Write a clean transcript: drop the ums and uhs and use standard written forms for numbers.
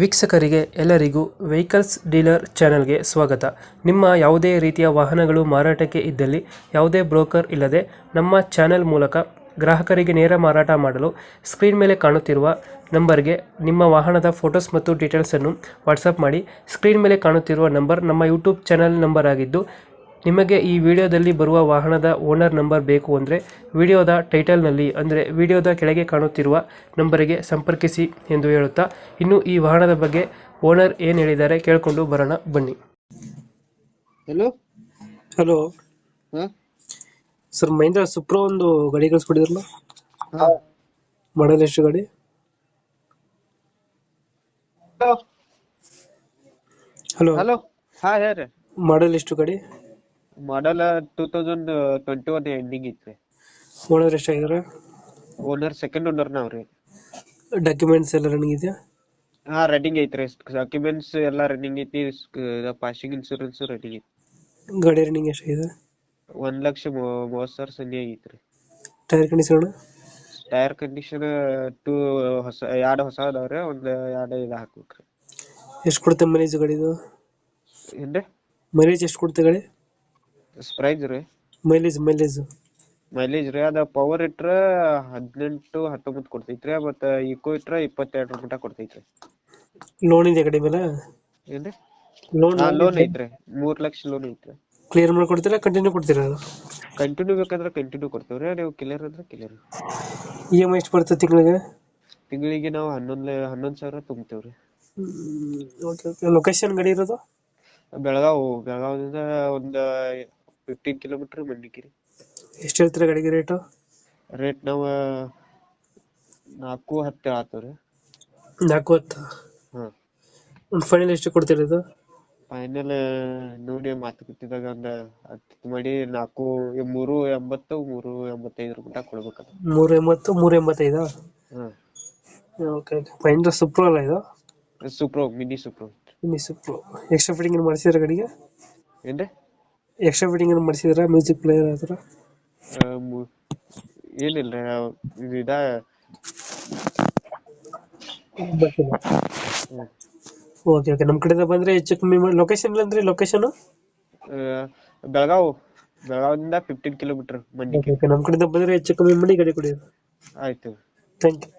ವೀಕ್ಷಕರಿಗೆ ಎಲ್ಲರಿಗೂ vehicles dealer ಚಾನೆಲ್ಗೆ ಸ್ವಾಗತ. ನಿಮ್ಮ ಯಾವುದೇ ರೀತಿಯ ವಾಹನಗಳು ಮಾರಾಟಕ್ಕೆ ಇದ್ದಲ್ಲಿ ಯಾವುದೇ ಬ್ರೋಕರ್ ಇಲ್ಲದೆ ನಮ್ಮ ಚಾನೆಲ್ ಮೂಲಕ ಗ್ರಾಹಕರಿಗೆ ನೇರ ಮಾರಾಟ ಮಾಡಲು ಸ್ಕ್ರೀನ್ ಮೇಲೆ ಕಾಣುತ್ತಿರುವ ನಂಬರ್ಗೆ ನಿಮ್ಮ ವಾಹನದ ಫೋಟೋಸ್ ಮತ್ತು ಡೀಟೇಲ್ಸನ್ನು ವಾಟ್ಸಪ್ ಮಾಡಿ. ಸ್ಕ್ರೀನ್ ಮೇಲೆ ಕಾಣುತ್ತಿರುವ ನಂಬರ್ ನಮ್ಮ ಯೂಟ್ಯೂಬ್ ಚಾನೆಲ್ ನಂಬರ್ ಆಗಿದ್ದು, ನಿಮಗೆ ಈ ವಿಡಿಯೋದಲ್ಲಿ ಬರುವ ವಾಹನದ ಓನರ್ ನಂಬರ್ ಬೇಕು ಅಂದರೆ ವಿಡಿಯೋದ ಟೈಟಲ್ನಲ್ಲಿ ಅಂದರೆ ವಿಡಿಯೋದ ಕೆಳಗೆ ಕಾಣುತ್ತಿರುವ ನಂಬರಿಗೆ ಸಂಪರ್ಕಿಸಿ ಎಂದು ಹೇಳುತ್ತಾ, ಇನ್ನು ಈ ವಾಹನದ ಬಗ್ಗೆ ಓನರ್ ಏನು ಹೇಳಿದ್ದಾರೆ ಕೇಳಿಕೊಂಡು ಬರೋಣ ಬನ್ನಿ. ಹಲೋ. ಹಲೋ ಹಾ ಸರ್, ಮಹೇಂದ್ರ ಸುಪ್ರೋ ಒಂದು ಗಾಡಿ ಕಳಿಸ್ಕೊಡಿದ್ರಲ್ಲ, ಹಾ ಮಾಡಲ್ ಎಷ್ಟು ಗಾಡಿ? Hello, hello. ಹಾ ಹೇಳ್ರಿ. ಮಾಡಲ್ ಎಷ್ಟು ಗಾಡಿ? ಮಾಡಲ್ 2021 ಎಂಡಿಂಗ್ ಐತ್ರಿ. ಓನರ್ ಎಷ್ಟಾಗಿದ್ದಾರೆ? ಓನರ್ ಸೆಕೆಂಡ್ ಓನರ್ ನಾವ್ರಿ. ಡಾಕ್ಯುಮೆಂಟ್ಸ್ ಎಲ್ಲ ರನ್ನಿಂಗ್ ಇದೆಯಾ? ಹಾ ರನ್ನಿಂಗ್ ಐತ್ರಿ. ಡಾಕ್ಯುಮೆಂಟ್ಸ್ ಎಲ್ಲಾ ರನ್ನಿಂಗ್ ಐತಿ. ಪಾಸಿಂಗ್ ಇನ್ಶೂರೆನ್ಸ್ ರನ್ನಿಂಗ್ ಐತಿ. ಗಾಡಿ ರನ್ನಿಂಗ್ ಎಷ್ಟಾಗಿದೆ? 1,30,30,000 ಸನಿ ಐತ್ರಿ. Tyre condition? ಟೈರ್ ಕಂಡೀಷನ್ ಎರಡು ಹೊಸ ಅದಾವ್ರಿ. ಎರಡು ಇದು ಹಾಕ್ಬೇಕ್ರಿ. ಎಷ್ಟು ಕೊಡುತ್ತೆ ಮೈಲೇಜ್ ಗಾಡಿದು? ಏನ್ರಿ ಮೈಲೇಜ್ ಎಷ್ಟು ಕೊಡುತ್ತೆ ಗಾಡಿ? ಪ್ರೈಸ್ ರೀ? ಮೈಲೇಜ್ ಮೈಲೇಜ್ ರೀ, ಅದ ಪವರ್ ಇಟ್ರ 18-19 ಕೊಡ್ತೈತ್ರಿ. ಮತ್ತ ಈಕೋ ಇಟ್ರ 22 ಮಟ ಕೊಡ್ತೈತ್ರಿ. ಲೋನ್ ಇದೆ ಗಾಡಿ ಮೇಲೆ? ಏನ್ರಿ? ಲೋನ್ ಲೋನ್ ಐತ್ರಿ. 3 ಲಕ್ಷ ಲೋನ್ ಐತ್ರಿ. ಕ್ಲಿಯರ್ ಮಾಡ್ಕೊಡ್ತೀರಾ ಕಂಟಿನ್ಯೂ ಕೊಡ್ತೀರಾ? ಕಂಟಿನ್ಯೂ ಬೇಕಂದ್ರ ಕಂಟಿನ್ಯೂ ಕೊಡ್ತೇವ್ರಿ. ನೀವು ಕ್ಲಿಯರ್ ಅಂದ್ರೆ ಕ್ಲಿಯರ್. EMI ಎಷ್ಟು ಬರುತ್ತೆ ತಿಂಗಳಿಗೆ? ತಿಂಗಳಿಗೆ ನಾವು 11,000 ತುಂಬ್ತೇವ್ರಿ. Okay okay. ಲೊಕೇಶನ್ ಗಾಡಿ ಇರೋದು? ಬೆಳಗಾವಿಂದ ಒಂದ್ 15 ಕಿಲೋಮೀಟರ್ ಮಂಡಿಕೇರಿ. ಎಷ್ಟು ಹೇಳ್ತೀರಾ ಗಾಡಿಗೆ ರೇಟು? ರೇಟ್ ನಾವ್ 4,10 ಆತವ್ರಿ. 4,10? ಹ್ಮ್. ಒಂದು ಫೈನಲ್ ಎಷ್ಟು ಕೊಡ್ತೀರಾ ಇದು? ಫೈನಲ್ ನೋಡಿ ಮಾತುಕತೆದಾಗ ಒಂದ್ 10 ಮಾಡಿ 3,80, 3,85 ಮಟ ಕೊಡ್ಬೇಕಂತ. 380, 385? ಹ್ಮ್. Okay okay. ಮಹೇಂದ್ರ ಸುಪ್ರೋ ಅಲ್ಲ ಇದು? Supro, mini Supro. Mini Supro. Extra fitting ಏನು ಮಾಡಿಸಿದ್ರೆ ಗಾಡಿಗೆ? ಏನ್ರಿ? ಎಕ್ಸ್ಟ್ರಾ ಫಿಟ್ಟಿಂಗ್ ಏನು ಮಾಡಿಸಿದ್ರ? ಮ್ಯೂಸಿಕ್ ಪ್ಲೇಯರ್ ಆ ಥರ? ಏನಿಲ್ರಿ. ಇದ ಓಕೆ ಓಕೆ. ನಮ್ಮ ಕಡೆಯಿಂದ ಬಂದ್ರೆ ಹೆಚ್ಚು ಕಮ್ಮಿ ಮಾಡಿ. ಲೊಕೇಶನ್ ಅಂದ್ರೆ ಲೊಕೇಶನ್? ಬೆಳಗಾವಿಂದ 15 ಕಿಲೋಮೀಟರ್ ಮಂಡಿಕೇರಿ. ನಮ್ಮ ಕಡೆಯಿಂದ ಬಂದ್ರೆ ಹೆಚ್ಚು ಕಮ್ಮಿ ಮಾಡಿ ಗಾಡಿ ಕೊಡಿ. ಆಯ್ತು. Thank you.